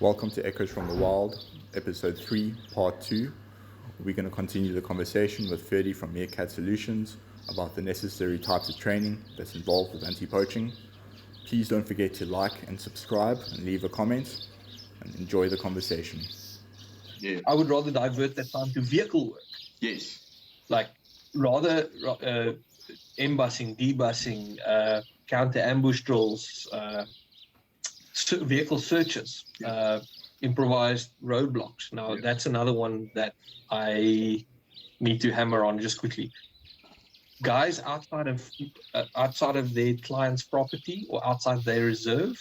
Welcome to Echoes from the Wild, episode 3, part 2. We're going to continue the conversation with Ferdy from Meerkat Solutions about the necessary types of training that's involved with anti-poaching. Please don't forget to like and subscribe and leave a comment and enjoy the conversation. Yeah. I would rather divert that time to vehicle work. Yes. Like rather embussing, debussing, counter ambush drills, vehicle searches, improvised roadblocks. Now that's another one that I need to hammer on just quickly. Guys outside of their client's property or outside their reserve,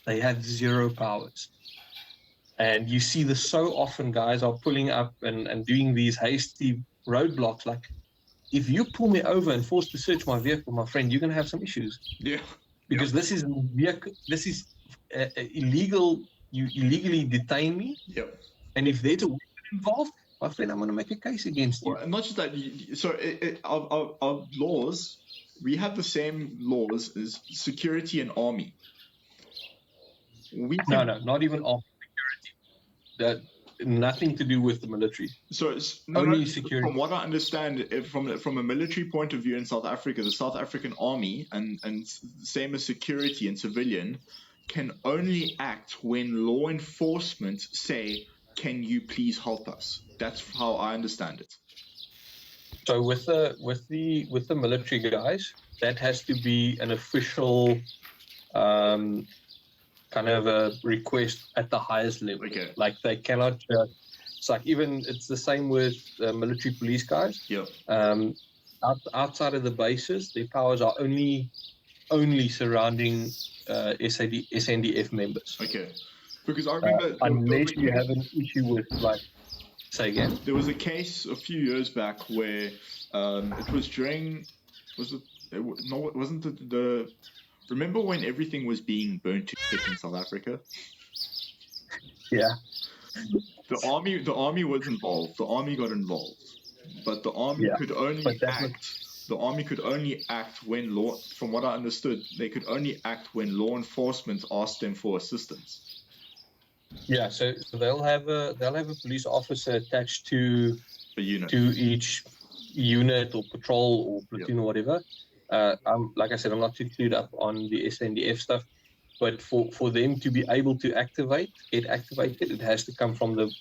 they have zero powers. And you see this so often. Guys are pulling up and doing these hasty roadblocks. Like, if you pull me over and force to search my vehicle, my friend, you're going to have some issues. Yeah. Because this is illegal. You illegally detain me. Yep. And if there's a weapon involved, my friend, I'm going to make a case against you. Well, and not just that. Our laws, we have the same laws as security and army. No, not even armed security. That nothing to do with the military. So it's only security. From what I understand, from a military point of view in South Africa, the South African army and same as security and civilian can only act when law enforcement say, "Can you please help us?" That's how I understand it. So with the military guys, that has to be an official kind of a request at the highest level. Okay. Like they cannot. It's like it's the same with military police guys. Yeah. Outside of the bases, their powers are only surrounding SNDF members. Okay. Because I remember unless you have an issue with, like, say again. There was a case a few years back where it was during remember when everything was being burnt to shit in South Africa? Yeah. The army was involved. The army got involved, but the army could only act. The army could only act when law. From what I understood, they could only act when law enforcement asked them for assistance. Yeah, so they'll have a police officer attached to a unit, to each unit or patrol or platoon or whatever. Like I said, I'm not too clued up on the SNDF stuff, but for them to be able to get activated, it has to come from the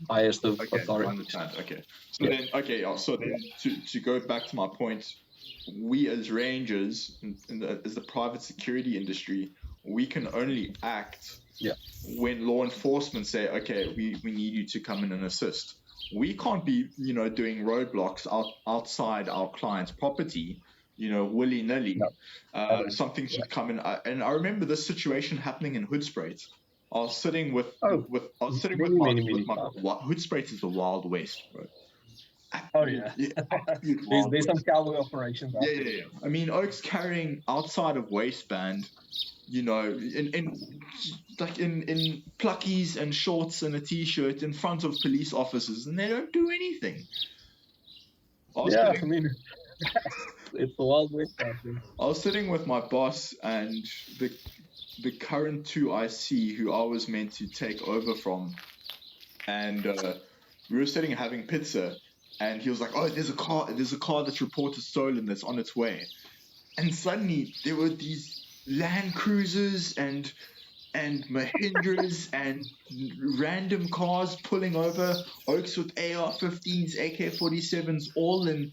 highest of authorities. I understand. Okay. So then to go back to my point, we as rangers as the private security industry, we can only act when law enforcement say, okay, we need you to come in and assist. We can't be, doing roadblocks outside our client's property, willy-nilly. No. Something should come in. And I remember this situation happening in Hoedspruit. I was sitting with my Hoedspruit is the Wild West, bro. Oh yeah. There's some cowboy operations. Yeah. I mean, Oak's carrying outside of waistband, in pluckies and shorts and a t-shirt in front of police officers, and they don't do anything. I mean, it's the Wild West. I was sitting with my boss and the current 2 IC who I was meant to take over from, and we were sitting having pizza, and he was like, "Oh, there's a car that's reported stolen that's on its way," and suddenly there were these Land Cruisers and Mahindras and random cars pulling over, Oaks with AR-15s, AK-47s, all in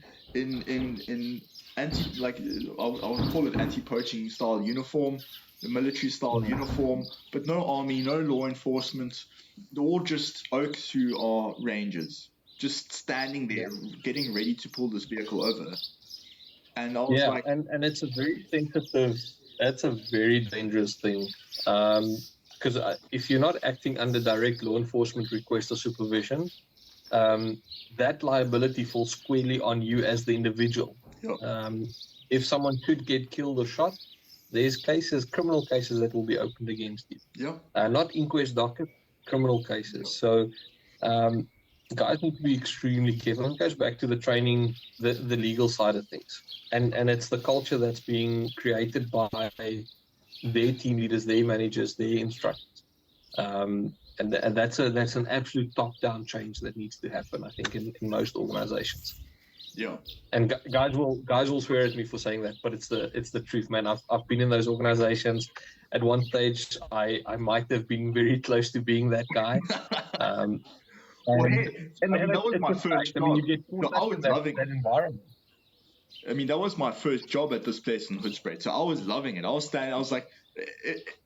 anti, like I would call it anti-poaching style uniform, the military style uniform, but no army, no law enforcement. They're all just Oaks who are rangers, just standing there, getting ready to pull this vehicle over. And I was like, and it's a very sensitive. That's a very dangerous thing, because if you're not acting under direct law enforcement request or supervision, that liability falls squarely on you as the individual. Yep. If someone could get killed or shot, there's criminal cases that will be opened against you. Yeah. Not inquest docket, criminal cases. So guys need to be extremely careful. And it goes back to the training, the legal side of things. And it's the culture that's being created by their team leaders, their managers, their instructors. And that's an absolute top-down change that needs to happen, I think, in most organizations. Yeah. And guys will swear at me for saying that, but it's the truth, man. I've been in those organizations. At one stage, I might have been very close to being that guy. Well, hey, that was my first job. You get caught up in that environment. I mean, that was my first job at this place in Hoedspruit, so I was loving it. I was standing, I was like,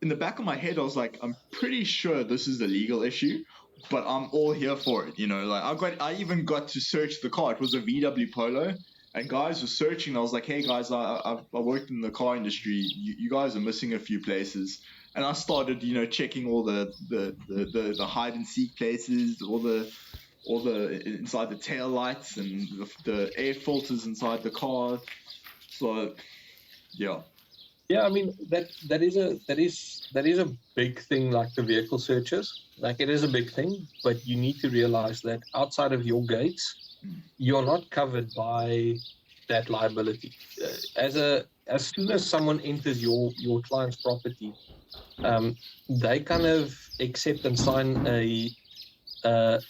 in the back of my head, I was like, I'm pretty sure this is a legal issue, but I'm all here for it, you know. Like I even got to search the car. It was a VW Polo, and guys were searching. I was like, hey guys, I worked in the car industry. You guys are missing a few places, and I started, you know, checking all the hide and seek places, all the inside the tail lights and the air filters inside the car. So, yeah. Yeah, I mean that is a big thing, like the vehicle searches. Like, it is a big thing, but you need to realize that outside of your gates, you're not covered by that liability. As soon as someone enters your client's property, they kind of accept and sign a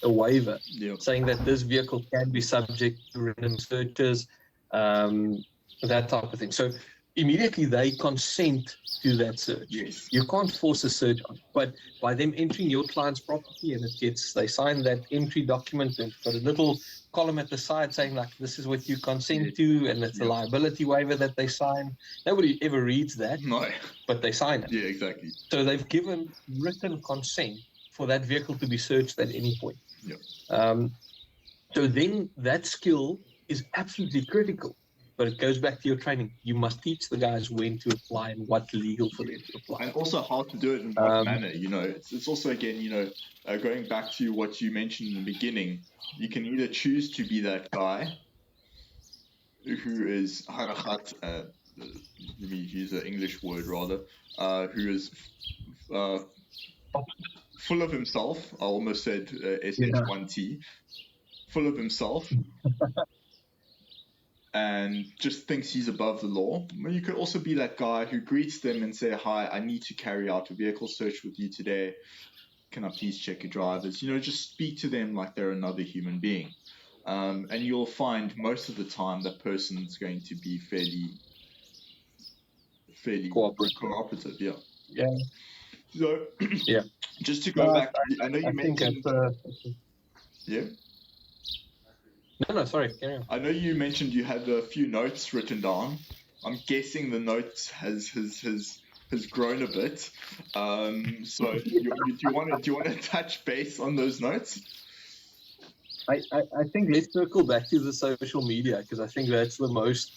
waiver, saying that this vehicle can be subject to random searches, that type of thing. So immediately they consent to that search. Yes. You can't force a search on, but by them entering your client's property, and they sign that entry document and got a little column at the side saying, like, this is what you consent to, and it's a liability waiver that they sign. Nobody ever reads that, no, but they sign it. Yeah, exactly. So they've given written consent for that vehicle to be searched at any point. Yeah. So then that skill is absolutely critical. But it goes back to your training. You must teach the guys when to apply and what's legal for them to apply. And also how to do it in what manner. You know, it's also, again, you know, going back to what you mentioned in the beginning, you can either choose to be that guy who is harakat, let me use an English word rather, who is full of himself. I almost said SH1T, full of himself. And just thinks he's above the law. You could also be that guy who greets them and say, hi, I need to carry out a vehicle search with you today. Can I please check your drivers? You know, just speak to them like they're another human being. And you'll find most of the time that person's going to be fairly cooperative. Yeah. Yeah. So, yeah. Just to go back, I know you mentioned... Yeah? No, sorry, carry on. I know you mentioned you had a few notes written down. I'm guessing the notes has grown a bit. So do you want to touch base on those notes? I think let's circle back to the social media, because I think that's the most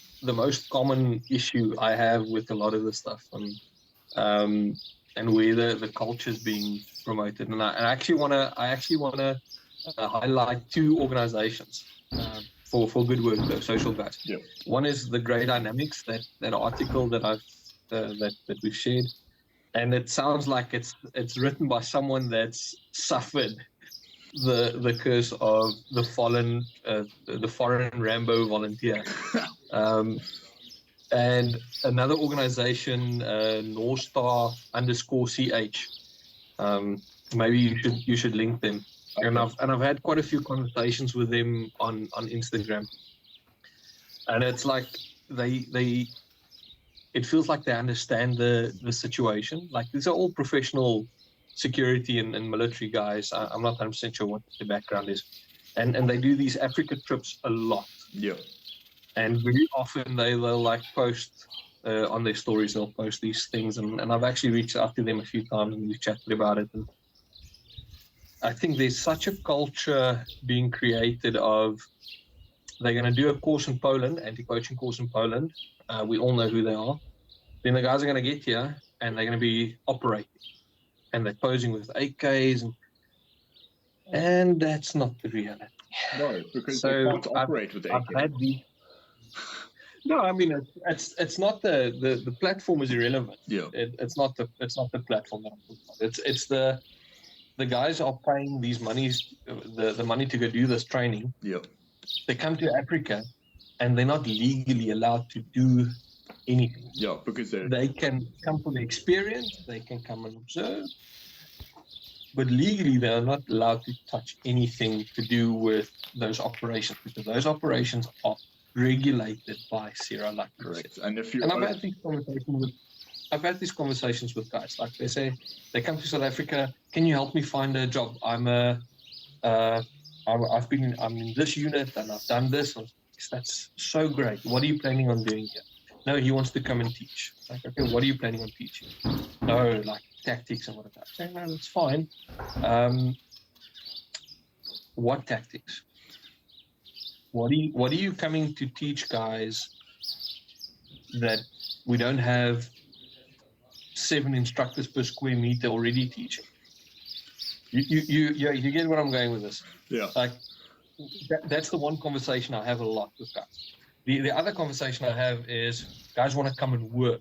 common issue I have with a lot of this stuff, and where the culture is being promoted. And I actually want to highlight two organizations. For good work, though, social guys. Yeah. One is the Grey Dynamics, that article that I've that we've shared, and it sounds like it's written by someone that's suffered the curse of the foreign Rambo volunteer. And another organization, Northstar_CH. Maybe you should link them. And I've had quite a few conversations with them on Instagram, and it's like it feels like they understand the situation. Like, these are all professional security and military guys. I'm not 100% sure what the background is, and they do these Africa trips a lot. Yeah. And very often they'll like post on their stories. They'll post these things, and I've actually reached out to them a few times and we've chatted about it. And I think there's such a culture being created of, they're going to do a course in Poland, anti-poaching course in Poland. We all know who they are. Then the guys are going to get here and they're going to be operating, and they're posing with AKs, and that's not the reality. No, because they can't operate with AKs. No, I mean, it's not the platform is irrelevant. Yeah. It's not the platform that I'm talking about. It's the guys are paying these monies, the money to go do this training. Yeah. They come to Africa, and they're not legally allowed to do anything. Yeah, because they can come for the experience. They can come and observe, but legally they are not allowed to touch anything to do with those operations, because those operations are regulated by CIRA. Like Correct. And if you and I've had these conversations with guys. Like they say, they come to South Africa. Can you help me find a job? I'm in this unit and I've done this. That's so great. What are you planning on doing here? No, he wants to come and teach. Like, okay, what are you planning on teaching? No, like tactics and whatever. I say, no, that's fine. What tactics? What are you coming to teach guys that we don't have 7 instructors per square meter already teaching? You get where I'm going with this? Yeah. Like that's the one conversation I have a lot with guys. The other conversation I have is guys want to come and work.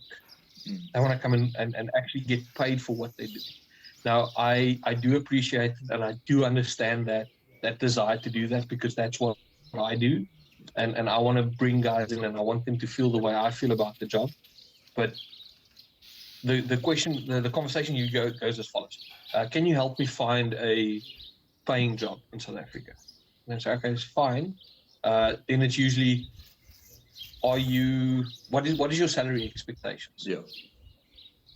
They want to come and actually get paid for what they do. Now, I do appreciate it, and I do understand that desire to do that, because that's what I do. And I want to bring guys in, and I want them to feel the way I feel about the job. But the question, the conversation goes as follows. Can you help me find a paying job in South Africa? And I say, okay, it's fine. Then it's usually, what is your salary expectations? Yeah.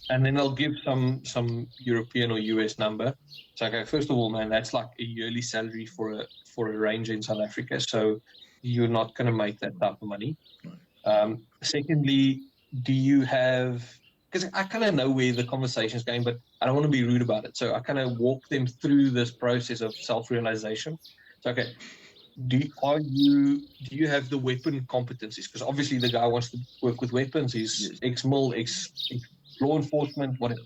And then they'll give some European or US number. So, okay, first of all, man, that's like a yearly salary for a ranger in South Africa. So you're not going to make that type of money. Secondly, do you have, because I kind of know where the conversation is going, but I don't want to be rude about it. So I kind of walk them through this process of self-realization. So, okay, do you have the weapon competencies? Because obviously the guy wants to work with weapons. He's ex-mil, ex-law enforcement, whatever.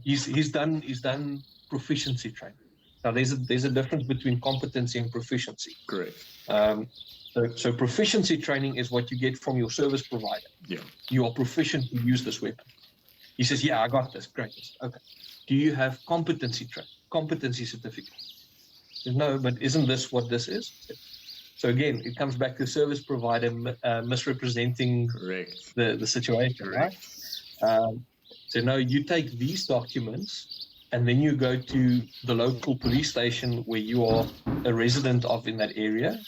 He's done proficiency training. Now there's a difference between competency and proficiency. Correct. So proficiency training is what you get from your service provider. Yeah. You are proficient to use this weapon. He says, yeah, I got this. Great. Okay. Do you have competency certificate? No, but isn't this what this is? So again, it comes back to service provider misrepresenting Correct. the situation, Correct. Right? So no, you take these documents and then you go to the local police station where you are a resident of in that area.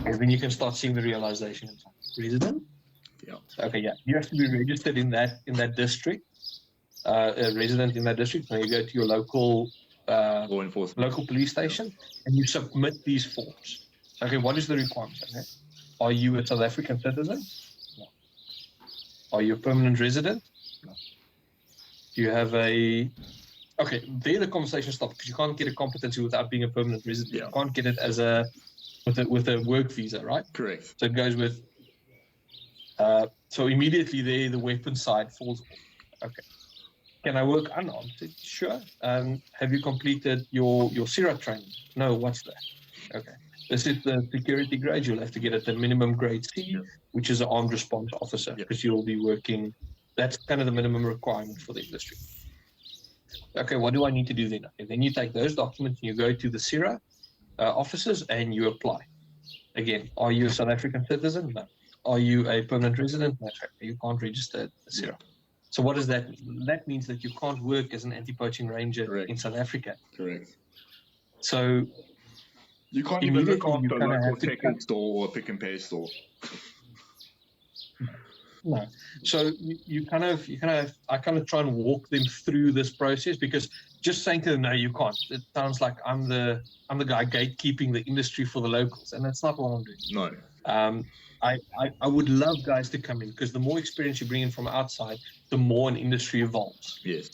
And then you can start seeing the realization. Resident? Yeah. Okay, yeah. You have to be registered in that district, a resident in that district. Then you go to your local law enforcement, local police station, and you submit these forms. Okay, what is the requirement? Okay. Are you a South African citizen? No. Are you a permanent resident? No. Do you have a... Okay, there the conversation stops, because you can't get a competency without being a permanent resident. Yeah. You can't get it as with a work visa, right? Correct. So it goes with... so immediately there, the weapon side falls off. Okay. Can I work unarmed? Sure. Have you completed your CIRA training? No, what's that? Okay. This is the security grade. You'll have to get at the minimum grade C, which is an armed response officer, because you'll be working. That's kind of the minimum requirement for the industry. Okay, what do I need to do then? Okay, then you take those documents and you go to the CIRA offices and you apply. Again, are you a South African citizen? No. Are you a permanent resident? No. You can't register at the CIRA. So what does that mean? That means that you can't work as an anti-poaching ranger in South Africa. Correct. So you can't even look after a local tech store or a pick and pay store. No. So you kind of I kind of try and walk them through this process, because just saying to them, no, you can't, it sounds like I'm the guy gatekeeping the industry for the locals, and that's not what I'm doing. No. I would love guys to come in, because the more experience you bring in from outside, the more an industry evolves. Yes.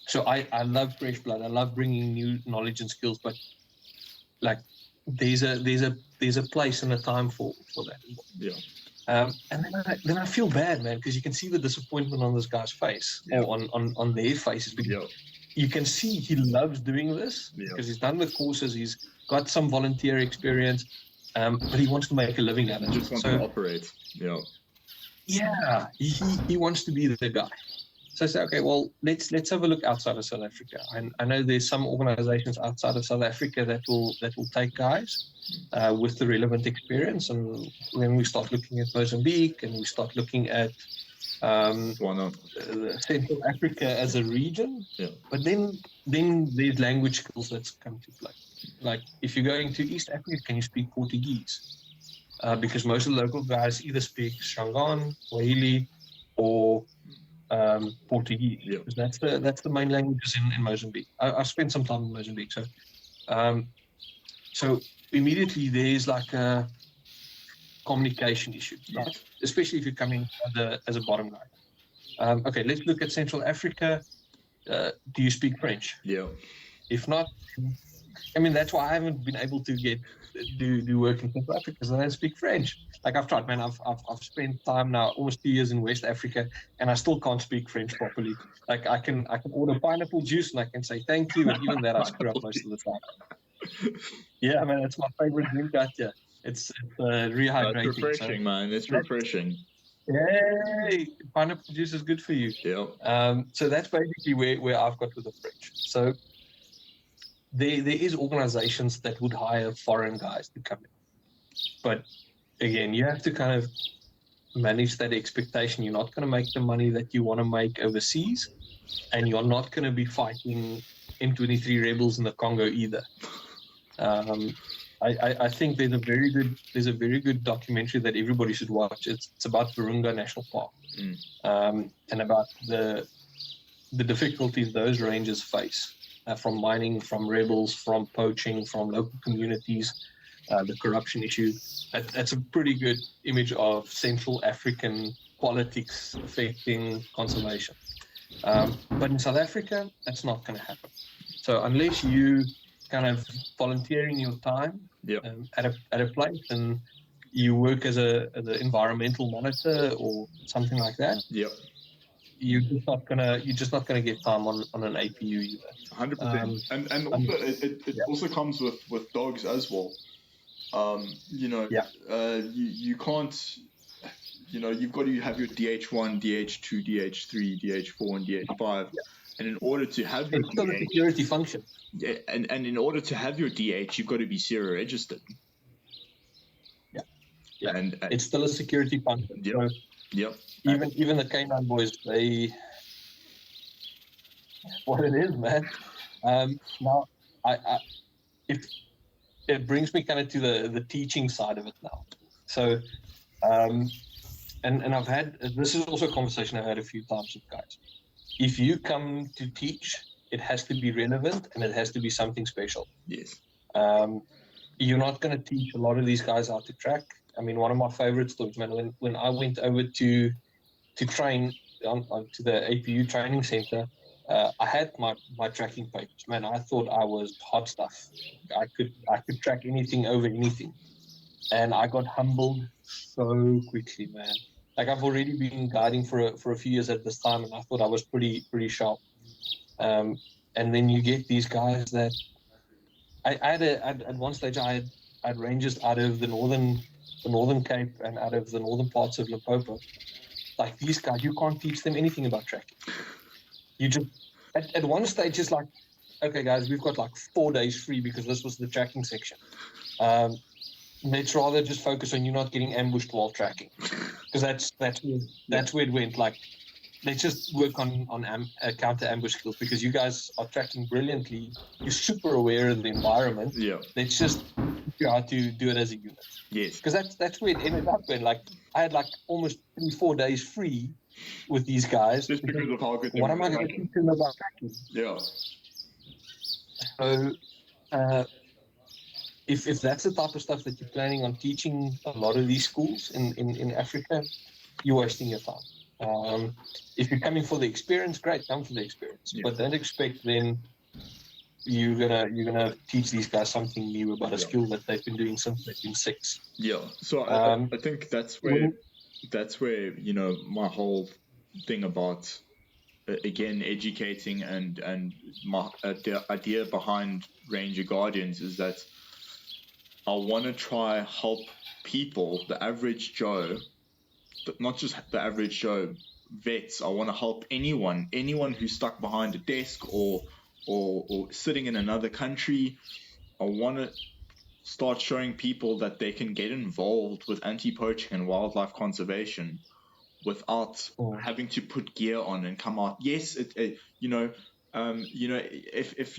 So I love fresh blood. I love bringing new knowledge and skills, but like there's a place and a time for that. Yeah. And then I feel bad, man, because you can see the disappointment on this guy's face, or on their faces. Because you can see he loves doing this, because he's done the courses, he's got some volunteer experience, but he wants to make a living at it. He just wants to operate. Yeah. Yeah, he wants to be the guy. So I say, okay, well, let's have a look outside of South Africa. I know there's some organizations outside of South Africa that will take guys with the relevant experience, and then we start looking at Mozambique, and we start looking at Why not? Central Africa as a region. Yeah. But then there's language skills that's come to play. Like if you're going to East Africa, can you speak Portuguese? Because most of the local guys either speak Shangaan, Swahili, or Portuguese. Yeah. Because that's the main languages in Mozambique. I've spent some time in Mozambique, so immediately there's like a communication issue, right? Yes. Especially if you're coming as a bottom guy. Okay, let's look at Central Africa. Do you speak French? Yeah. If not, I mean, that's why I haven't been able to do work in Central Africa, because I don't speak French. Like I've tried, man. I've spent time now, almost 2 years in West Africa, and I still can't speak French properly. Like I can order pineapple juice and I can say thank you, and even that I screw up most of the time. Yeah, man, that's my favorite drink out here. It's rehydrating. It's refreshing, man. It's refreshing. Yay! Pineapple juice is good for you. Yeah. So that's basically where I've got with the French. So there is organizations that would hire foreign guys to come in. But again, you have to kind of manage that expectation. You're not going to make the money that you want to make overseas, and you're not going to be fighting M23 rebels in the Congo either. I think there's a very good documentary that everybody should watch. It's about Virunga National Park, and about the difficulties those rangers face from mining, from rebels, from poaching, from local communities, the corruption issue. That's a pretty good image of Central African politics affecting conservation. But in South Africa, that's not going to happen. So unless you kind of volunteering your time at a place and you work as an environmental monitor or something like that, you're just not gonna get time on an APU either. 100%. And also it also comes with dogs as well. You can't. You've got to have your DH1, DH2, DH3, DH4, and DH5, and in order to have your DH, a security function. Yeah, and in order to have your DH, you've got to be serial registered. Yeah, and it's still a security function. Even the Canine boys, what it is, man. Now, if it brings me kind of to the teaching side of it now. So, and I've had, this is also a conversation I've had a few times with guys. If you come to teach, it has to be relevant and it has to be something special. Yes. You're not going to teach a lot of these guys how to track. I mean, one of my favorite stories, man, when I went over to train to the APU training center, I had my tracking papers. Man, I thought I was hot stuff. I could track anything over anything. And I got humbled so quickly, man. Like I've already been guiding for a few years at this time, and I thought I was pretty sharp. And then you get these guys that I had at one stage I had rangers out of the northern Cape and out of the northern parts of Limpopo. Like these guys, you can't teach them anything about tracking. You just at one stage it's like, okay guys, we've got like 4 days free because this was the tracking section. Let's rather just focus on you not getting ambushed while tracking, because that's where it went. Like, let's just work on counter ambush skills, because you guys are tracking brilliantly. You're super aware of the environment. Yeah. Let's just figure out how to do it as a unit. Yes. Because that's where it ended up. When like I had like almost 3-4 days free with these guys. Just because of how good. What am I going to teach them about tracking? Yeah. So. If that's the type of stuff that you're planning on teaching a lot of these schools in Africa, you're wasting your time. If you're coming for the experience, great, come for the experience. Yeah. But don't expect then you're gonna teach these guys something new about a skill that they've been doing since they've been 6. Yeah. So I think that's where my whole thing about again educating and my idea behind Ranger Guardians is that I want to try help people, the average Joe, not just the average Joe, vets. I want to help anyone who's stuck behind a desk or sitting in another country. I want to start showing people that they can get involved with anti-poaching and wildlife conservation without having to put gear on and come out. Yes, if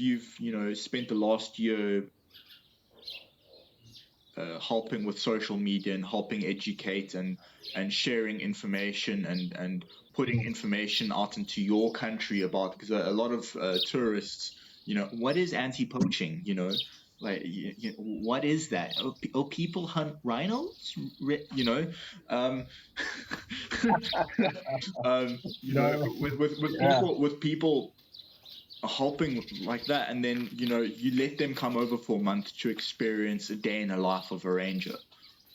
you've spent the last year helping with social media and helping educate and sharing information and putting information out into your country about, because a lot of tourists, what is anti-poaching? What is that? Oh, people hunt rhinos? With people helping like that, and then you let them come over for a month to experience a day in the life of a ranger.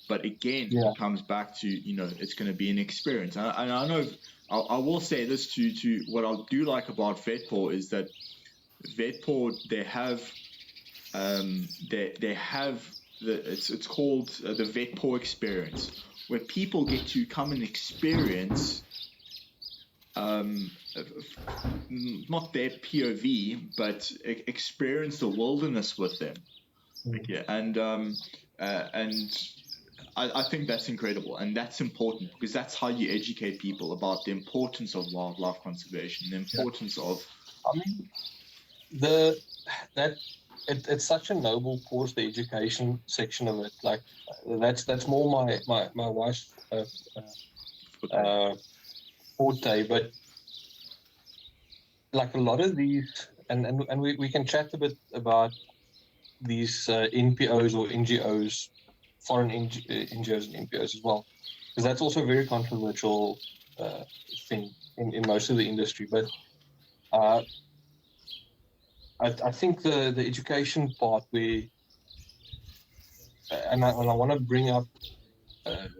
But again, it comes back to it's going to be an experience. And I know I will say this to what I do like about Vetpoor is that Vetpoor, they have it's called the Vetpoor experience, where people get to come and experience not their POV, but experience the wilderness with them. Yeah, and I think that's incredible, and that's important, because that's how you educate people about the importance of wildlife conservation, the importance of. I mean, it's such a noble cause, the education section of it. Like that's more my wife's forte, but like a lot of these, and we can chat a bit about these NPOs or NGOs, foreign NGOs and NPOs as well, because that's also a very controversial thing in most of the industry. But I think the education part, where and I want to bring up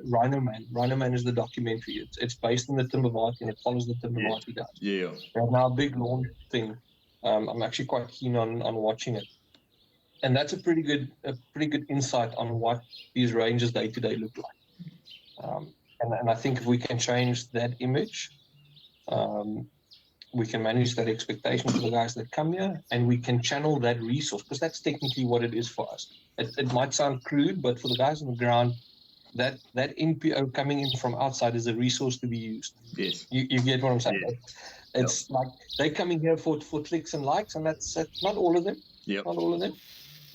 Rhino Man. Rhino Man is the documentary. It's based on the Timbavati, and it follows the Timbavati guys. Yeah. They have now a big launch thing. I'm actually quite keen on watching it, and that's a pretty good insight on what these rangers day to day look like. And I think if we can change that image, we can manage that expectation for the guys that come here, and we can channel that resource, because that's technically what it is for us. It might sound crude, but for the guys on the ground, that NPO coming in from outside is a resource to be used. Yes. You get what I'm saying? Yes. It's like they're coming here for clicks and likes, and that's not all of them. Yep. Not all of them.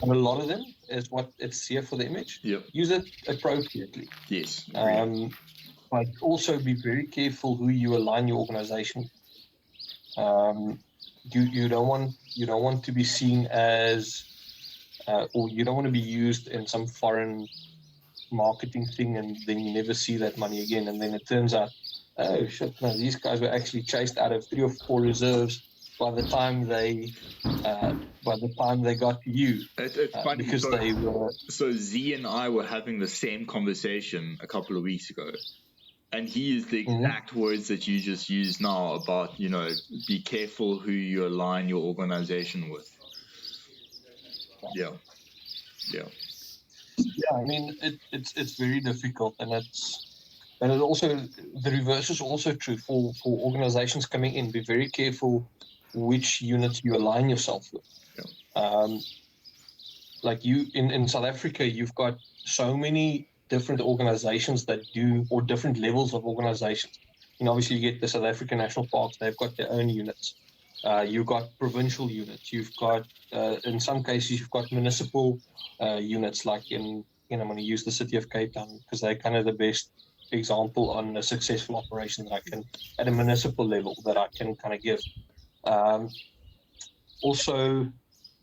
And a lot of them is what it's here for the image. Yep. Use it appropriately. Yes. But also be very careful who you align your organization with. You don't want to be seen as or you don't want to be used in some foreign marketing thing, and then you never see that money again, and then it turns out, oh shit, no, these guys were actually chased out of 3 or 4 reserves by the time they got to you. It's funny because they were. So Z and I were having the same conversation a couple of weeks ago, and he used the exact words that you just used now about, be careful who you align your organization with. Yeah. I mean, it's very difficult, and it also, the reverse is also true for organizations coming in. Be very careful which units you align yourself with. Yeah. Like you in South Africa, you've got so many different organizations that do, or different levels of organizations. Obviously you get the South African National Parks, they've got their own units. You've got provincial units. You've got, in some cases, you've got municipal units, like I'm going to use the city of Cape Town, because they're kind of the best example on a successful operation that I can, at a municipal level, that I can kind of give. Also,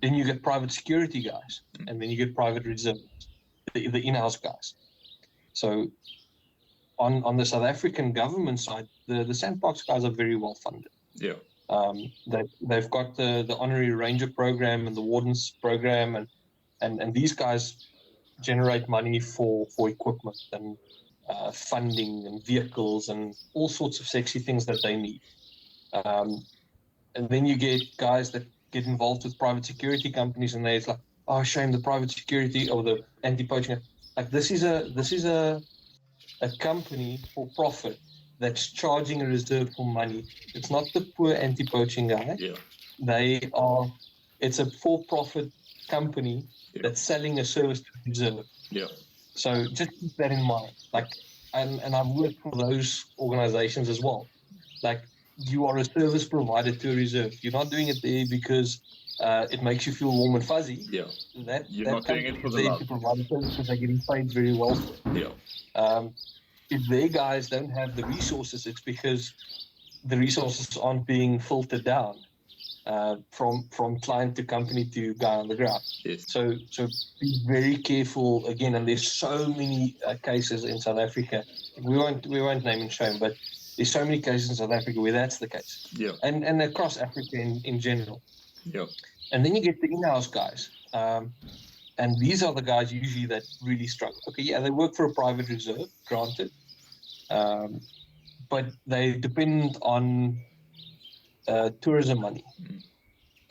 then you get private security guys, and then you get private reserves, the in-house guys. So on the South African government side, the Sandbox guys are very well funded. Yeah. They've got the honorary ranger program and the wardens program, and these guys generate money for equipment and funding and vehicles and all sorts of sexy things that they need. And then you get guys that get involved with private security companies, and they're like, oh, shame, the private security or the anti-poaching. Like this is a company for profit that's charging a reserve for money. It's not the poor anti-poaching guy. Yeah. It's a for-profit company that's selling a service to the reserve. Yeah. So just keep that in mind. Like, and I've worked for those organizations as well. Like, you are a service provider to a reserve. You're not doing it there because it makes you feel warm and fuzzy. Yeah. You're that not doing it for the there love. to provide a service because they're getting paid very well for it. Yeah. If their guys don't have the resources, it's because the resources aren't being filtered down from client to company to guy on the ground. Yes. So be very careful again. And there's so many cases in South Africa. We won't name and shame, but there's so many cases in South Africa where that's the case. Yeah. And across Africa in general. Yeah. And then you get the in-house guys. And these are the guys usually that really struggle. Okay, yeah, they work for a private reserve, granted. But they depend on tourism money.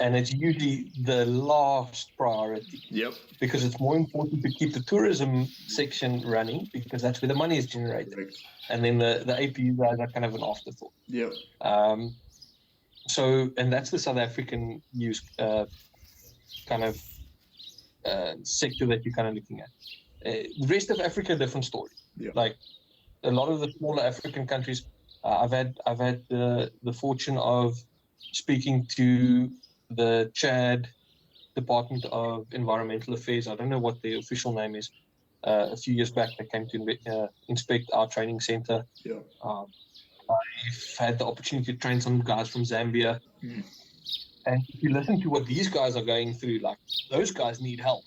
And it's usually the last priority. Yep. Because it's more important to keep the tourism section running because that's where the money is generated. Correct. And then the APU guys are kind of an afterthought. Yep. So, and that's the South African use kind of sector that you're kind of looking at. The rest of Africa, different story. Yeah. Like a lot of the smaller African countries, I've had the fortune of speaking to the Chad Department of Environmental Affairs. I don't know what the official name is. A few years back, they came to inspect our training center. Yeah. I've had the opportunity to train some guys from Zambia. And if you listen to what these guys are going through, like, those guys need help.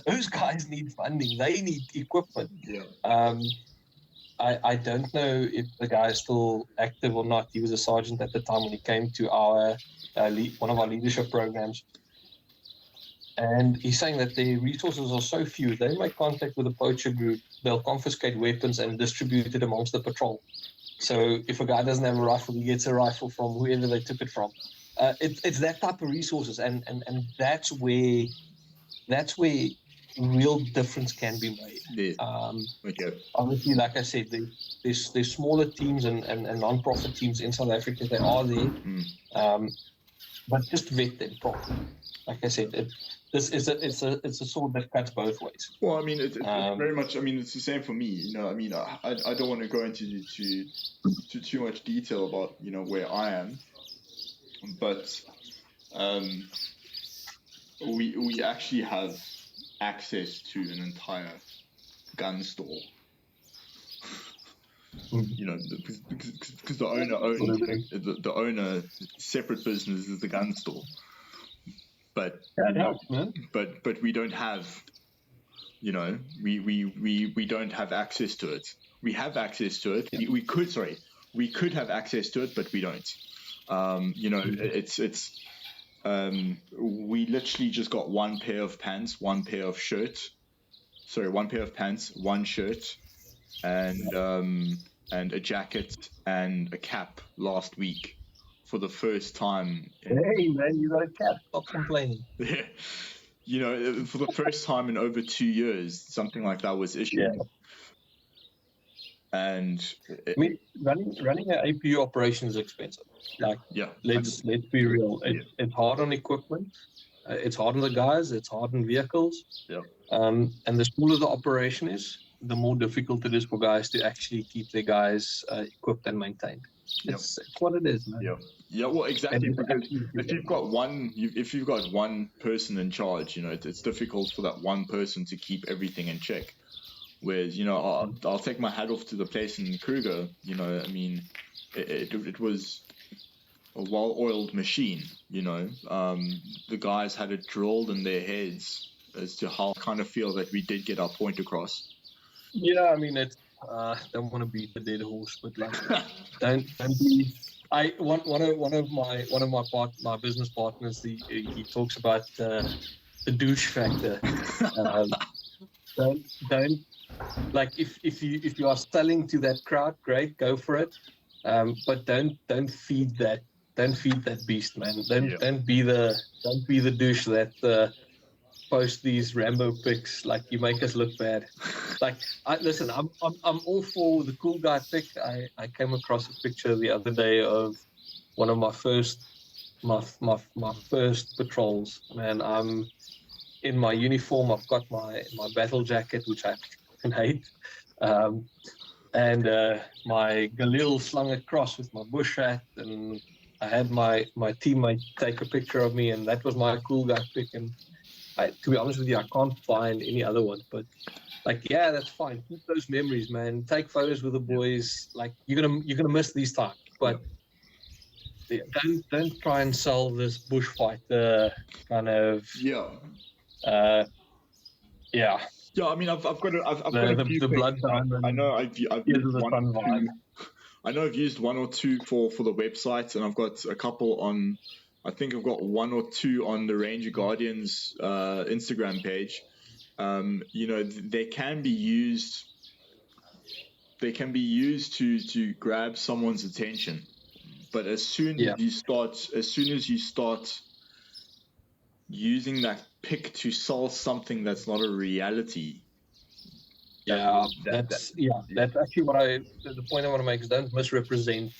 Those guys need funding. They need equipment. Yeah. I don't know if the guy is still active or not. He was a sergeant at the time when he came to our one of our leadership programs. And he's saying that their resources are so few, they make contact with a poacher group, they'll confiscate weapons and distribute it amongst the patrol. So if a guy doesn't have a rifle, he gets a rifle from whoever they took it from. It's that type of resources, and that's where real difference can be made. Yeah. Okay. Obviously, like I said, there's smaller teams and non-profit teams in South Africa. They are there, but just vet them properly. Like I said, it's a sword that cuts both ways. Well, I mean, it's very much. I mean, it's the same for me. You know, I mean, I don't want to go into too much detail about where I am, but we actually have access to an entire gun store. Because the owner owns the owner separate business is the gun store. But but we don't have we don't have access to it. We have access to it. We could have access to it, but we don't. We literally just got one pair of pants, one pair of shirts. Sorry, one pair of pants, one shirt, and a jacket and a cap last week for the first time. Hey man, you got a cap. Stop complaining. Yeah. For the first time in over 2 years, something like that was issued. Yeah. And I mean, running an APU operation is expensive. Like, let's be real. It's hard on equipment. It's hard on the guys. It's hard on vehicles. Yeah. And the smaller the operation is, the more difficult it is for guys to actually keep their guys equipped and maintained. It's what it is, man. Yeah. Yeah. Well, exactly. Because if you've got one person in charge, it's difficult for that one person to keep everything in check. Whereas, I'll take my hat off to the place in Kruger. I mean, it was a well-oiled machine. The guys had it drilled in their heads as to how I kind of feel that we did get our point across. Yeah, I mean, don't want to beat the dead horse, but like, don't be. One of my business partners, he talks about the douche factor. Don't. Like if you are selling to that crowd, great, go for it. But don't feed that beast, man. Don't be the douche that post these Rambo pics. Like, you make us look bad. Like, listen, I'm all for the cool guy pic. I came across a picture the other day of one of my first patrols. Man, I'm in my uniform. I've got my battle jacket, which I hate. and my galil slung across with my bush hat, and I had my teammate take a picture of me, and that was my cool guy pic. And to be honest with you, I can't find any other ones, but like, yeah, that's fine. Keep those memories, man. Take photos with the boys. Like, you're gonna miss these times, but don't try and sell this bushfighter kind of Yeah. yeah. Yeah, I mean, I've got a few The things. blood diamond. I know I've Here's used the one fun or vibe. two. I know I've used one or two for the website, and I've got a couple on. I think I've got one or two on the Ranger Guardians Instagram page. You know, they can be used. They can be used to grab someone's attention, but as soon as you start using that pick to sell something that's not a reality. That's actually what the point I want to make is don't misrepresent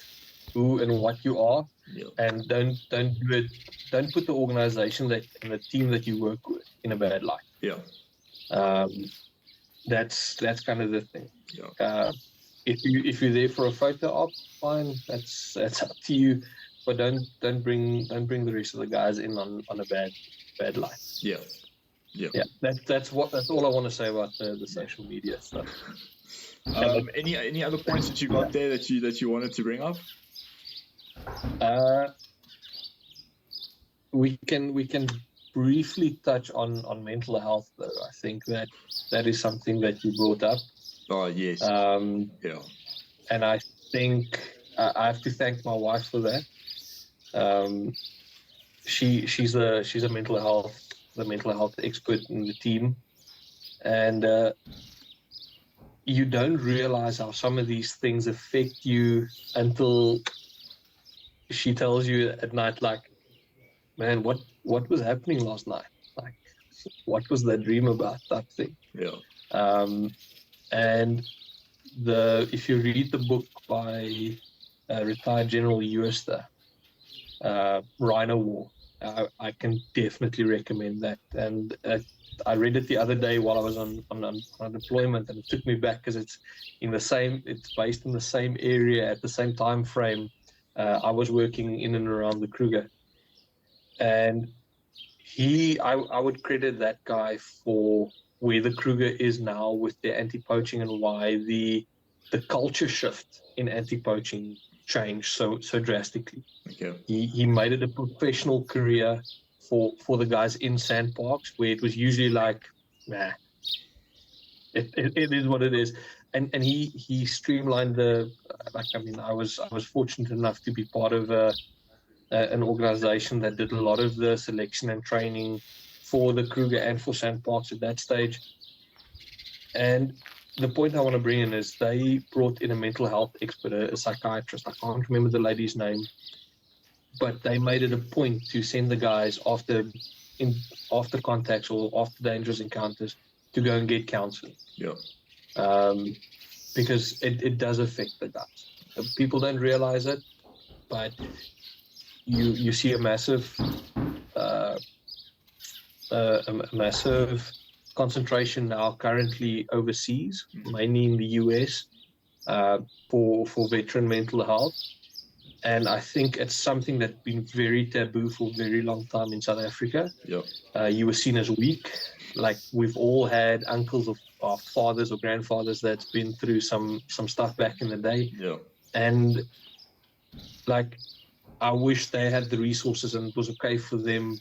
who and what you are, and don't do it. Don't put the organization and the team that you work with in a bad light. That's kind of the thing. If you're there for a photo op, fine, that's up to you, but don't bring the rest of the guys in on a bad light. That's all I want to say about the social media stuff. Any other points that you got there that you wanted to bring up? We can briefly touch on mental health, though. I think that is something that you brought up. Oh yes. And I think I have to thank my wife for that. She's a mental health expert in the team, and you don't realize how some of these things affect you until she tells you at night, like, man, what was happening last night? Like, what was that dream about? That thing. And if you read the book by retired General Ewerster, Rhino War, I can definitely recommend that. And I read it the other day while I was on deployment, and it took me back because it's based in the same area at the same time frame. I was working in and around the Kruger, and I would credit that guy for where the Kruger is now with the anti-poaching, and why the culture shift in anti-poaching changed so drastically. He made it a professional career for the guys in sandparks, where it was usually like, nah, it is what it is. And he streamlined I was fortunate enough to be part of an organization that did a lot of the selection and training for the Kruger and for sandparks at that stage. And the point I want to bring in is they brought in a mental health expert, a psychiatrist. I can't remember the lady's name, but they made it a point to send the guys after contacts or after dangerous encounters to go and get counseling. Because it does affect the guys. People don't realize it, but you see a massive concentration now currently overseas, mainly in the US, for veteran mental health. And I think it's something that's been very taboo for a very long time in South Africa. You were seen as weak. Like, we've all had uncles or fathers or grandfathers that's been through some stuff back in the day. And like, I wish they had the resources and it was okay for them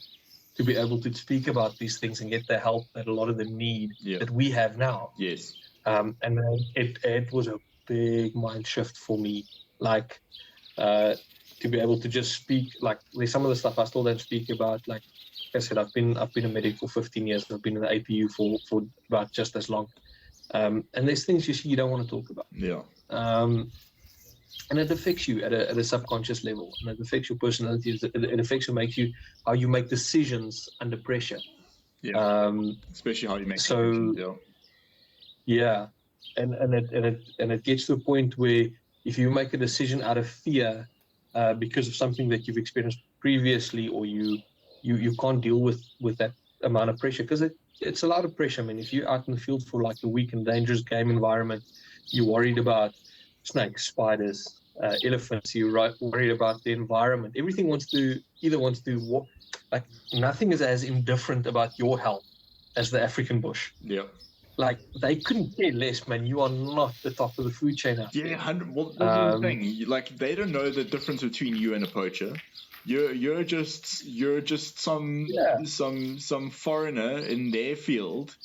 to be able to speak about these things and get the help that a lot of them need that we have now. And it was a big mind shift for me. Like, to be able to just speak, like, there's some of the stuff I still don't speak about. Like I said, I've been a medic for 15 years. I've been in the APU for about just as long. And there's things you don't want to talk about. And it affects you at a subconscious level, and it affects your personality. It affects how you make decisions under pressure. Especially how you make decisions. And it gets to a point where if you make a decision out of fear because of something that you've experienced previously, or you can't deal with that amount of pressure, because it's a lot of pressure. I mean, if you're out in the field for like a week in a dangerous game environment, You're worried about snakes, spiders, elephants. You're worried about the environment. Everything wants to like nothing is as indifferent about your health as the African bush. Yeah. Like they couldn't care less, man. You are not the top of the food chain out there. 100. Well, this is the thing. Like they don't know the difference between you and a poacher. You're just some foreigner in their field.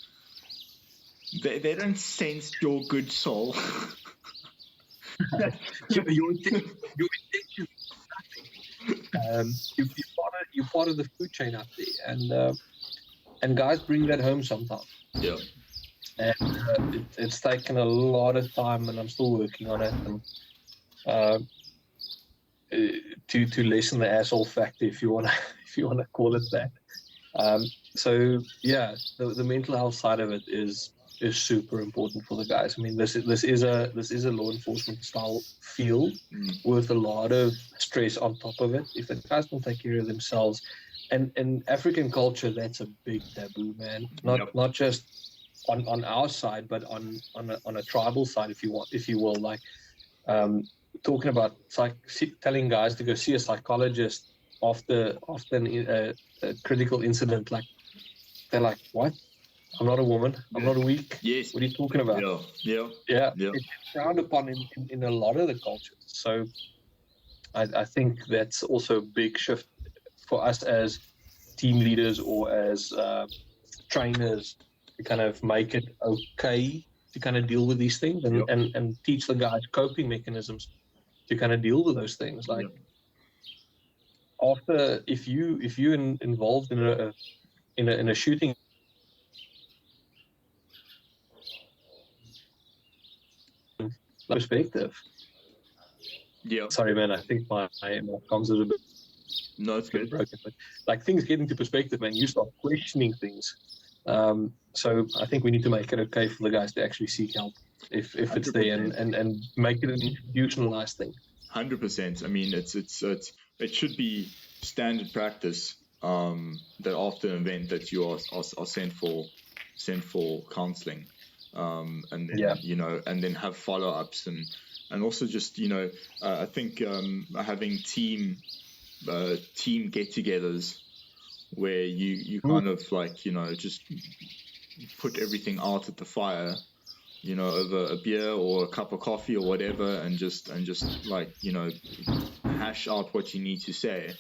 They don't sense your good soul. Your intention is nothing. You're part of the food chain out there, and guys bring that home sometimes. Yeah. And it's taken a lot of time, and I'm still working on it. And to lessen the asshole factor, if you wanna call it that. So yeah, the mental health side of it is super important for the guys. I mean, this is a law enforcement style field with a lot of stress on top of it. If the guys don't take care of themselves, and in African culture, that's a big taboo, man. Not just on our side, but on a tribal side, if you will, like talking about telling guys to go see a psychologist after a critical incident. Like they're like, what? I'm not a woman. I'm not weak. Yes. What are you talking about? Yeah. It's frowned upon in a lot of the cultures. So I think that's also a big shift for us as team leaders or as trainers to kind of make it okay to kind of deal with these things and teach the guys coping mechanisms to kind of deal with those things. Like after, if you're involved in a shooting, perspective. Yeah. Sorry, man. I think my comms is a bit. No, it's good. Broken, but like things get into perspective, man. You start questioning things. So I think we need to make it okay for the guys to actually seek help if it's there and make it an institutionalized thing. 100%. I mean, it should be standard practice that after an event that you are sent for counseling, and then and then have follow-ups and also just I think having team get-togethers where you kind of like just put everything out at the fire, over a beer or a cup of coffee or whatever, and just like hash out what you need to say,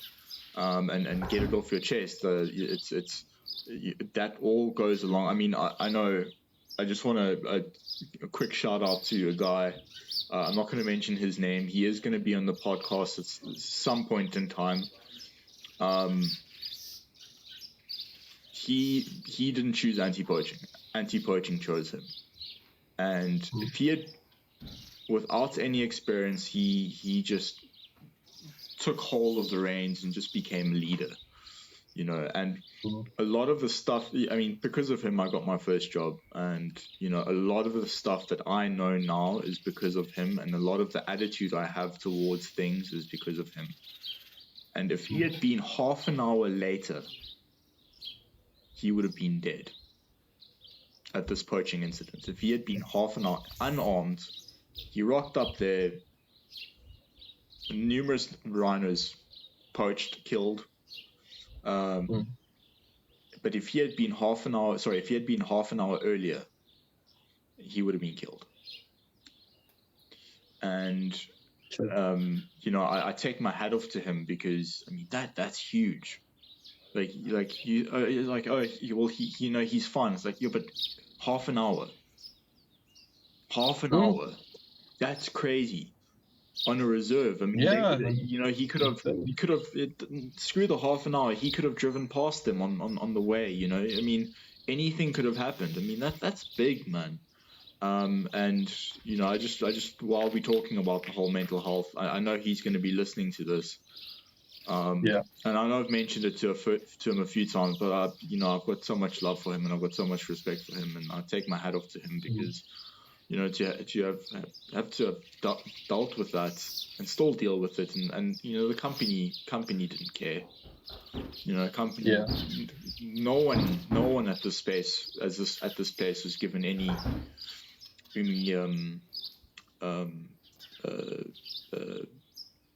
and get it off your chest. It's that all goes along. I mean, I know. I just want a quick shout out to a guy. I'm not going to mention his name. He is going to be on the podcast at some point in time. He didn't choose anti-poaching. Anti-poaching chose him. And if he had, without any experience, he just took hold of the reins and just became a leader. And a lot of the stuff, I mean, because of him, I got my first job. And, a lot of the stuff that I know now is because of him. And a lot of the attitude I have towards things is because of him. And if he had been half an hour later, he would have been dead at this poaching incident. If he had been half an hour unarmed, he rocked up there, numerous rhinos poached, killed. But if he had been half an hour earlier, he would have been killed. And I take my hat off to him because I mean that's huge. He's fine. It's like, but half an hour. That's crazy. On a reserve, I mean, he could have. Screw the half an hour. He could have driven past them on the way. I mean, anything could have happened. I mean, that's big, man. And I just while we're talking about the whole mental health, I know he's going to be listening to this. And I know I've mentioned it to him a few times, but I've got so much love for him and I've got so much respect for him, and I take my hat off to him because. To have dealt with that and still deal with it, and the company didn't care. No one at this space was given any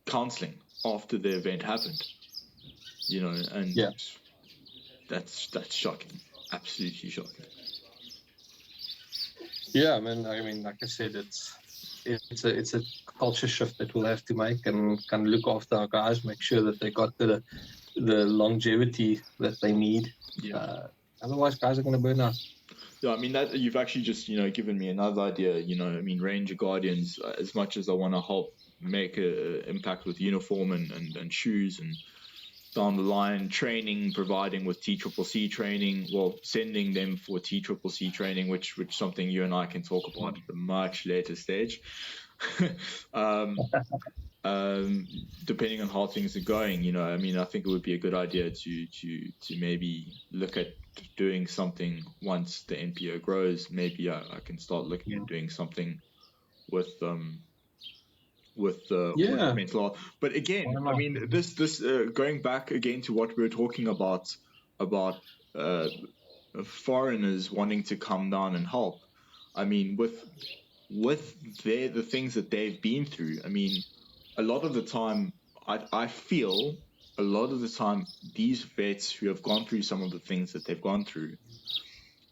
counseling after the event happened, and that's shocking, absolutely shocking. Yeah, I mean, like I said, it's a culture shift that we'll have to make, and kind of look after our guys, make sure that they got the longevity that they need. Otherwise, guys are going to burn out. Yeah, I mean, that you've actually just given me another idea. I mean, Ranger Guardians, as much as I want to help make an impact with uniform and shoes and down the line training, providing with TCCC training, sending them for TCCC training, which something you and I can talk about at a much later stage. Depending on how things are going, I mean, I think it would be a good idea to maybe look at doing something once the NPO grows. Maybe I can start looking at doing something with mental health. But again, I mean, this going back again to what we were talking about foreigners wanting to come down and help. I mean, with the things that they've been through, I mean, a lot of the time, I feel a lot of the time these vets who have gone through some of the things that they've gone through,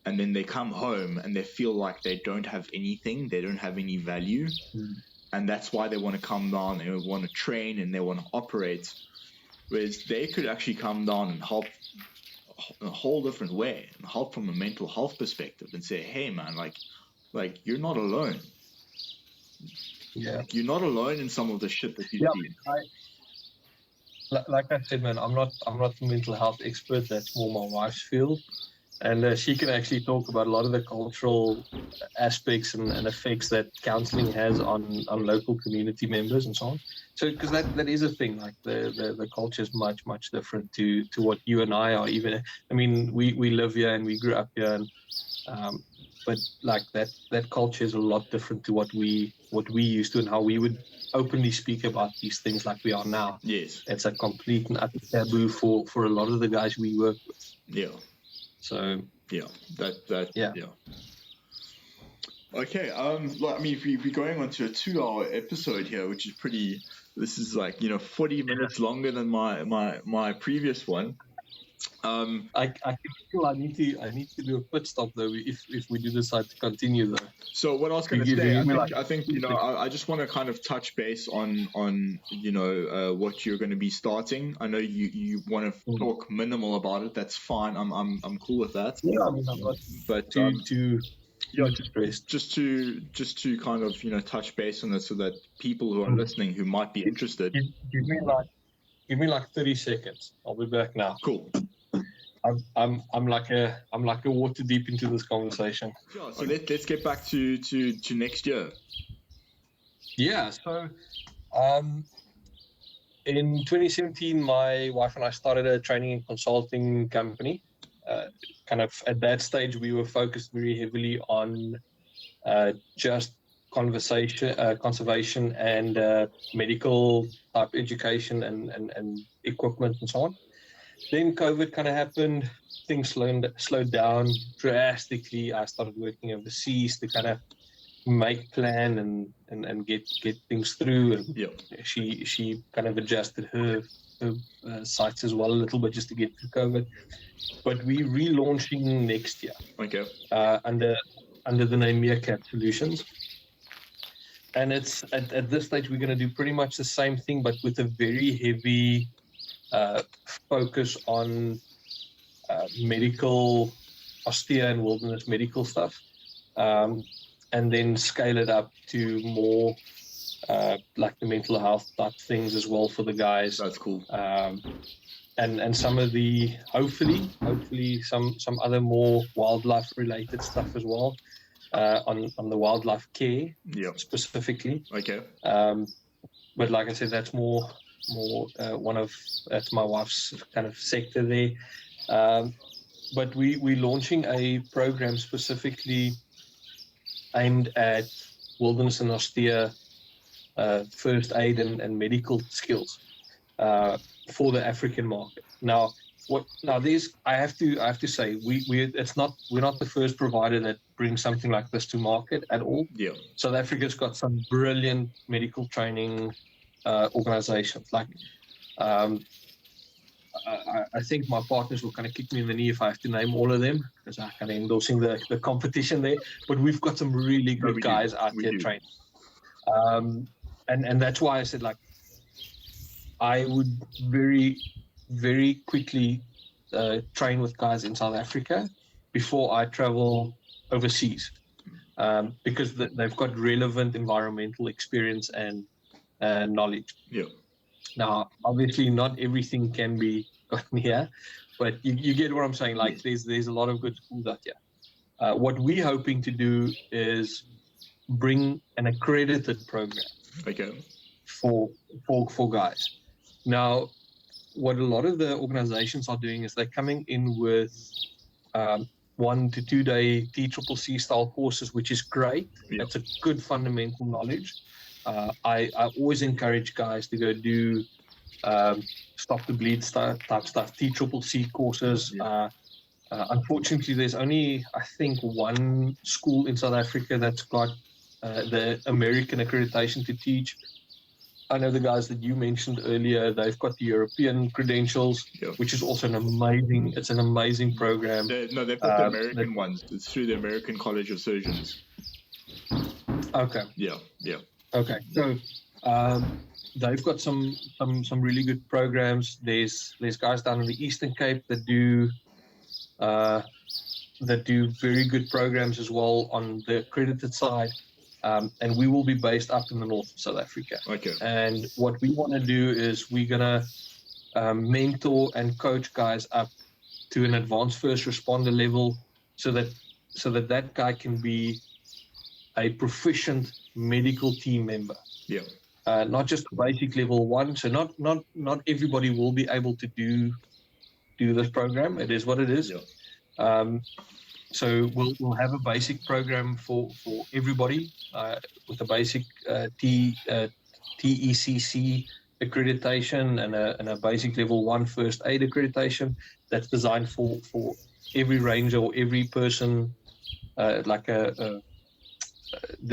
and then they come home and they feel like they don't have anything, they don't have any value. And that's why they want to come down, they want to train and they want to operate. Whereas they could actually come down and help in a whole different way, and help from a mental health perspective, and say, hey man, like you're not alone. Yeah. Like, you're not alone in some of the shit that you see. Like I said, man, I'm not a mental health expert. That's more my wife's field. And she can actually talk about a lot of the cultural aspects and effects that counseling has on local community members and so on. So, because that is a thing, like the culture is much different to what you and I are. Even, I mean, we live here and we grew up here, and but like that culture is a lot different to what we used to and how we would openly speak about these things like we are now. Yes, it's a complete and utter taboo for a lot of the guys we work with. Yeah. So yeah. Okay. I mean, if we're going on to a 2-hour episode here, which is pretty. This is like 40 minutes longer than my previous one. I feel I need to do a pit stop though if we do decide to continue though. So what I was going to say, I think I just want to kind of touch base on what you're going to be starting. I know you want to talk minimal about it. That's fine. I'm cool with that. Yeah, I mean, I'm not. But just to kind of touch base on it so that people who are listening who might be interested. Give me like 30 seconds. I'll be back now. Cool. I'm like a water deep into this conversation. Yeah, so let's get back to next year. Yeah, so in 2017 my wife and I started a training and consulting company. Kind of at that stage we were focused very heavily on just conservation and medical type education and equipment and so on. Then COVID kind of happened, things slowed down drastically. I started working overseas to kind of make plan and get things through. And she kind of adjusted her sites as well a little bit just to get through COVID. But we're relaunching next year. Okay. Under the name Meerkat Solutions. And it's at this stage we're going to do pretty much the same thing, but with a very heavy focus on medical, austere and wilderness medical stuff, and then scale it up to more like the mental health type things as well for the guys. That's cool. And some of the hopefully some other more wildlife related stuff as well, on the wildlife care specifically. Okay. But like I said, that's more that's my wife's kind of sector there. But we're launching a program specifically aimed at wilderness and austere first aid and medical skills for the African market. Now, I have to say we're not the first provider that brings something like this to market at all. Yeah. South Africa's got some brilliant medical training organizations. Like, I think my partners will kind of kick me in the knee if I have to name all of them, because I'm kind of endorsing the competition there. But we've got some really good guys out there training. And that's why I said, like, I would very, very quickly train with guys in South Africa before I travel overseas, because they've got relevant environmental experience and knowledge. Yeah. Now, obviously, not everything can be gotten here, but you get what I'm saying. Like, there's a lot of good schools out here. What we're hoping to do is bring an accredited program. Okay. For guys. Now, what a lot of the organizations are doing is they're coming in with 1 to 2 day TCCC style courses, which is great. Yeah. That's a good fundamental knowledge. I always encourage guys to go do stop the bleed type stuff, TCCC courses. Yeah. Unfortunately, there's only, I think, one school in South Africa that's got the American accreditation to teach. I know the guys that you mentioned earlier, they've got the European credentials, which is also an amazing program. They've got the American ones. It's through the American College of Surgeons. Okay. Yeah. Okay. So they've got some really good programs. There's guys down in the Eastern Cape that do very good programs as well on the accredited side. And we will be based up in the north of South Africa. Okay. And what we want to do is we're going to mentor and coach guys up to an advanced first responder level so that guy can be a proficient medical team member. Yeah. Not just basic level 1. So not everybody will be able to do this program. It is what it is. Yeah. So we'll have a basic program for everybody with a basic TECC accreditation and a basic level 1 first aid accreditation that's designed for every ranger or every person, the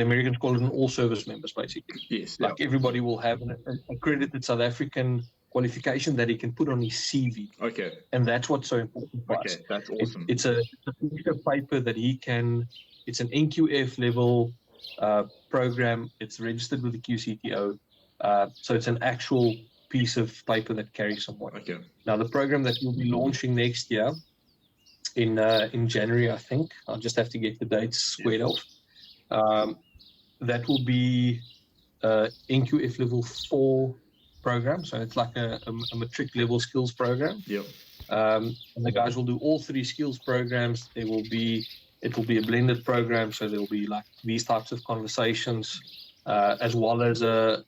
Americans call it an all service members, basically. Yes. Like everybody will have an accredited South African qualification that he can put on his CV. Okay. And that's what's so important for us. That's awesome. It's a piece of paper that it's an NQF level program. It's registered with the QCTO. So it's an actual piece of paper that carries some weight. Okay. Now, the program that we'll be launching next year in January, I think, I'll just have to get the dates squared off. That will be NQF level 4 program, so it's like a matric level skills program. Yep. And the guys will do all 3 skills programs. It will be a blended program, so there will be like these types of conversations, as well as a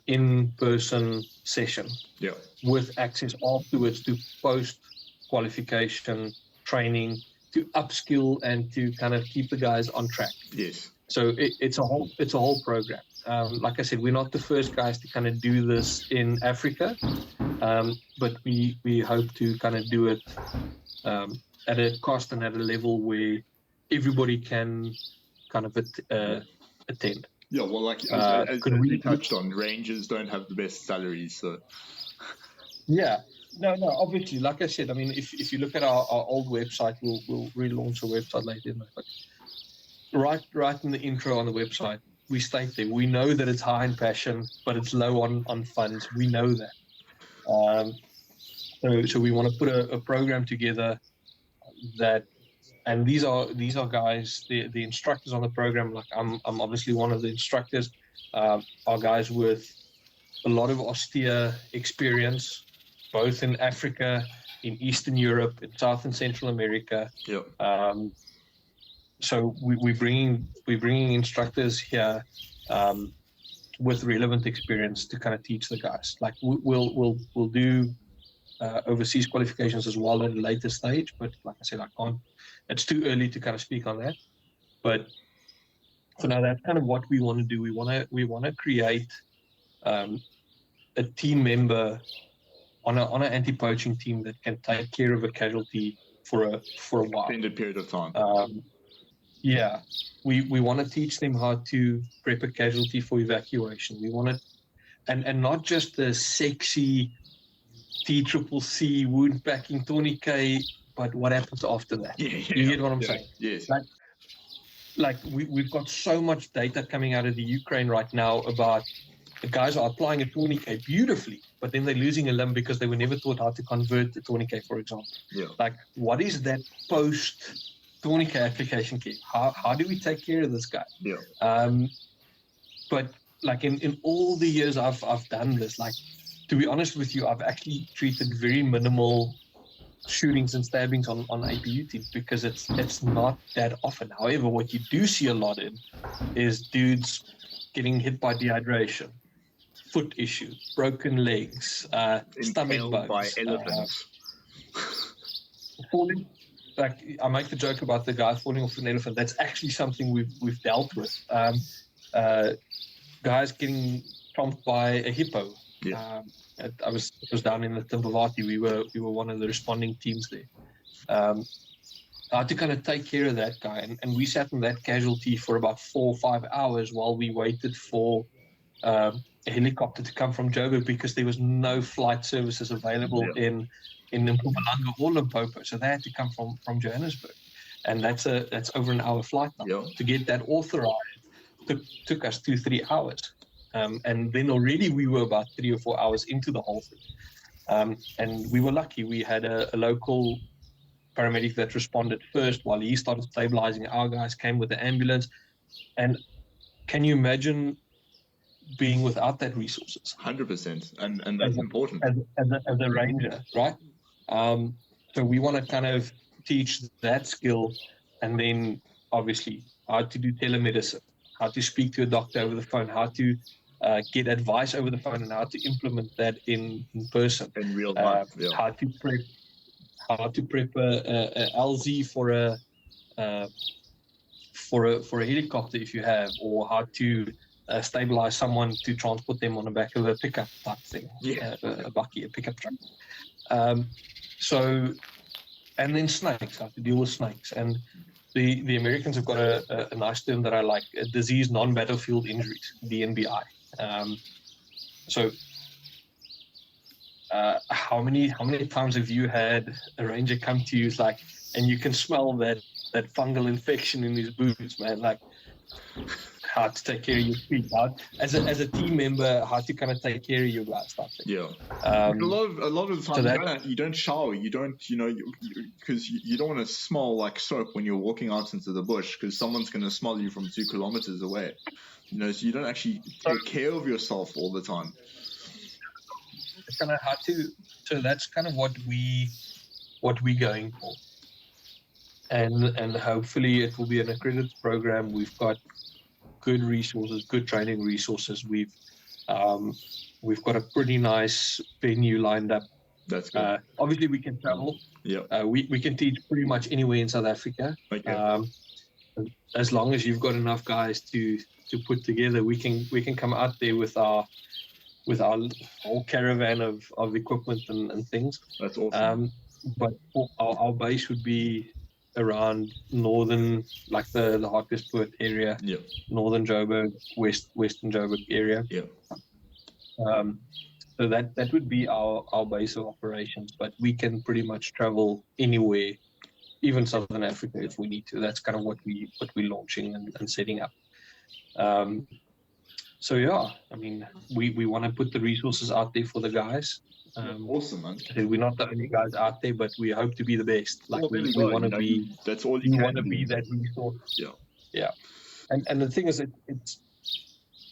in-person session. Yeah. With access afterwards to post qualification training, to upskill and to kind of keep the guys on track. Yes. So it's a whole program. Like I said, we're not the first guys to kind of do this in Africa, but we hope to kind of do it at a cost and at a level where everybody can kind of attend. Yeah, well, like as we touched on, rangers don't have the best salaries, so. Yeah, no, obviously, like I said, I mean, if you look at our old website, we'll relaunch a website later. But right in the intro on the website, we state there, we know that it's high in passion, but it's low on funds. We know that. So we want to put a program together that, and these are guys, the instructors on the program. Like I'm obviously one of the instructors. Are guys with a lot of austere experience, both in Africa, in Eastern Europe, in South and Central America. Yep. So we're bringing instructors here with relevant experience to kind of teach the guys. Like we'll do overseas qualifications as well at a later stage, but like I said, it's too early to kind of speak on that. But for now, that's kind of what we want to do. We want to create a team member on an anti-poaching team that can take care of a casualty for a while. Extended period of time. Yeah, we want to teach them how to prep a casualty for evacuation. We want to, and not just the sexy TCCC wound packing tourniquet, but what happens after that. You get what I'm saying? Yes. Like we've got so much data coming out of the Ukraine right now about the guys are applying a tourniquet beautifully, but then they're losing a limb because they were never taught how to convert the tourniquet, for example. Yeah. Like, what is that post-tourniquet application kit? How do we take care of this guy? Yeah. But like in all the years I've done this, like, to be honest with you, I've actually treated very minimal shootings and stabbings on APU teams because it's not that often. However, what you do see a lot in is dudes getting hit by dehydration, foot issue, broken legs, stomach bugs, by elephants. Falling. Like, I make the joke about the guy falling off an elephant. That's actually something we've dealt with. Guys getting chomped by a hippo. Yeah. I was down in the Timbavati. We were one of the responding teams there. I had to kind of take care of that guy, and we sat in that casualty for about 4 or 5 hours while we waited for a helicopter to come from Joburg because there was no flight services available in Mpumalanga or Limpopo, so they had to come from Johannesburg, and that's over an hour flight now. Yeah. To get that authorized took us 2-3 hours. And then already we were about 3 or 4 hours into the whole thing. And we were lucky. We had a local paramedic that responded first while he started stabilizing. Our guys came with the ambulance. And can you imagine being without that resources? 100%. And that's important. As a ranger, right? So we want to kind of teach that skill, and then obviously how to do telemedicine, how to speak to a doctor over the phone, how to get advice over the phone, and how to implement that in person. In real life, How to prep a LZ for a helicopter if you have, or how to stabilize someone to transport them on the back of a pickup type thing, a bucky, a pickup truck. And then snakes, how to deal with snakes. And the Americans have got a nice term that I like, disease non-battlefield injuries, DNBI. How many times have you had a ranger come to you and you can smell that fungal infection in his boots, man? Like, how to take care of your feet, as a team member, how to kind of take care of your guys. Yeah. A lot of the time you don't shower, because you don't want to smell like soap when you're walking out into the bush, because someone's going to smell you from 2 kilometers away. So you don't actually take care of yourself all the time. It's kind of hard to. So that's kind of what we're going for, and hopefully it will be an accredited program. We've got good resources, good training resources. We've got a pretty nice venue lined up. That's good. Obviously, we can travel. Yeah. We can teach pretty much anywhere in South Africa. Okay. As long as you've got enough guys to put together, we can come out there with our whole caravan of equipment and things. That's awesome. But our base would be around northern, like the Hartbeespoort area, northern Joburg, western Joburg area. Yeah. So that would be our base of operations, but we can pretty much travel anywhere, even Southern Africa if we need to. That's kind of what we're launching and setting up. So yeah, I mean, we want to put the resources out there for the guys. Awesome, man. We're not the only guys out there, but we hope to be the best. Like, we want to be. That's all you want to be that resource. Yeah. And the thing is,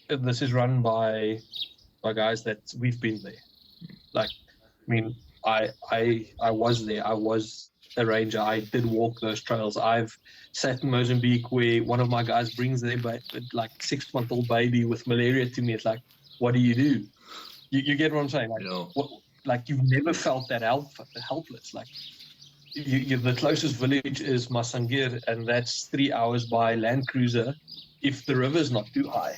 this is run by guys that we've been there. Like, I mean, I was there. I was a ranger. I did walk those trails. I've sat in Mozambique where one of my guys brings their 6-month-old baby with malaria to me. It's like, what do? You get what I'm saying? Like, you've never felt that helpless. Like, the closest village is Masangir, and that's 3 hours by land cruiser if the river's not too high.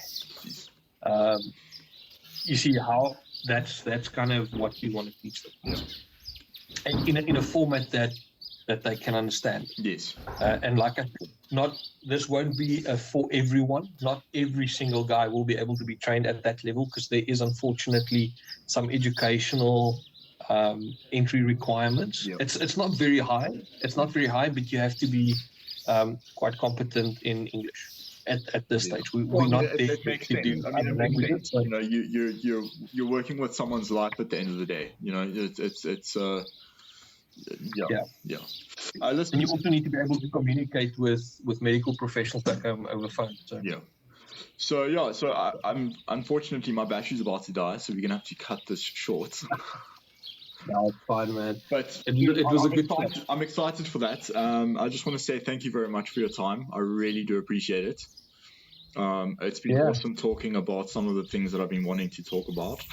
You see how that's kind of what we want to teach them. Yeah. And in a format that they can understand. Yes. And like I said, this won't be for everyone. Not every single guy will be able to be trained at that level, because there is unfortunately some educational entry requirements. Yeah. It's not very high. It's not very high, but you have to be quite competent in English at this stage. We're not there makes to sense. do I mean, other it makes languages. sense. You know, you're working with someone's life at the end of the day. You know, it's yeah. Listen, And you also need to be able to communicate with medical professionals back home over phone. So. Yeah. So I'm unfortunately my battery's about to die, so we're gonna have to cut this short. No, it's fine, man. But it was a good chat. I'm excited for that. I just want to say thank you very much for your time. I really do appreciate it. It's been awesome talking about some of the things that I've been wanting to talk about.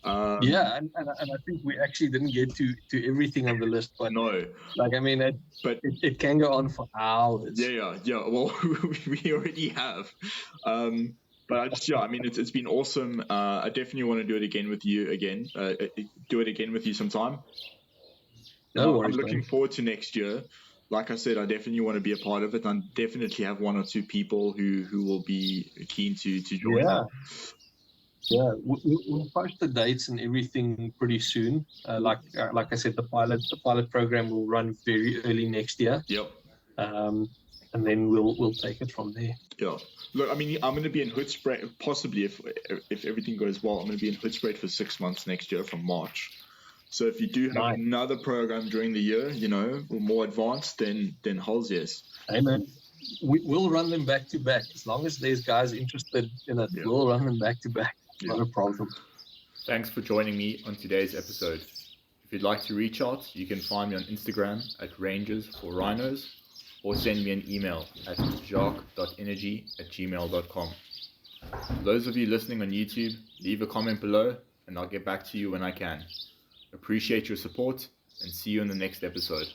And I think we actually didn't get to everything on the list, but no, like I mean, it can go on for hours. Yeah. Well, we already have. But I mean, it's been awesome. I definitely want to do it again with you again. Do it again with you sometime. No worries, I'm looking forward to next year. Like I said, I definitely want to be a part of it. I definitely have one or two people who will be keen to join. Yeah, we'll post the dates and everything pretty soon. Like I said, the pilot program will run very early next year. Yep. And then we'll take it from there. Yeah. Look, I mean, I'm going to be in Hoedspruit, possibly if everything goes well. I'm going to be in Hoedspruit for 6 months next year from March. So if you do have another program during the year, you know, or more advanced, then hells yes. Amen. We'll run them back to back. As long as there's guys interested in it, we'll run them back to back. Not a problem. Thanks for joining me on today's episode. If you'd like to reach out, you can find me on Instagram at Rangers4Rhinos or send me an email at jacques.energy@gmail.com. For those of you listening on YouTube, leave a comment below and I'll get back to you when I can. Appreciate your support and see you in the next episode.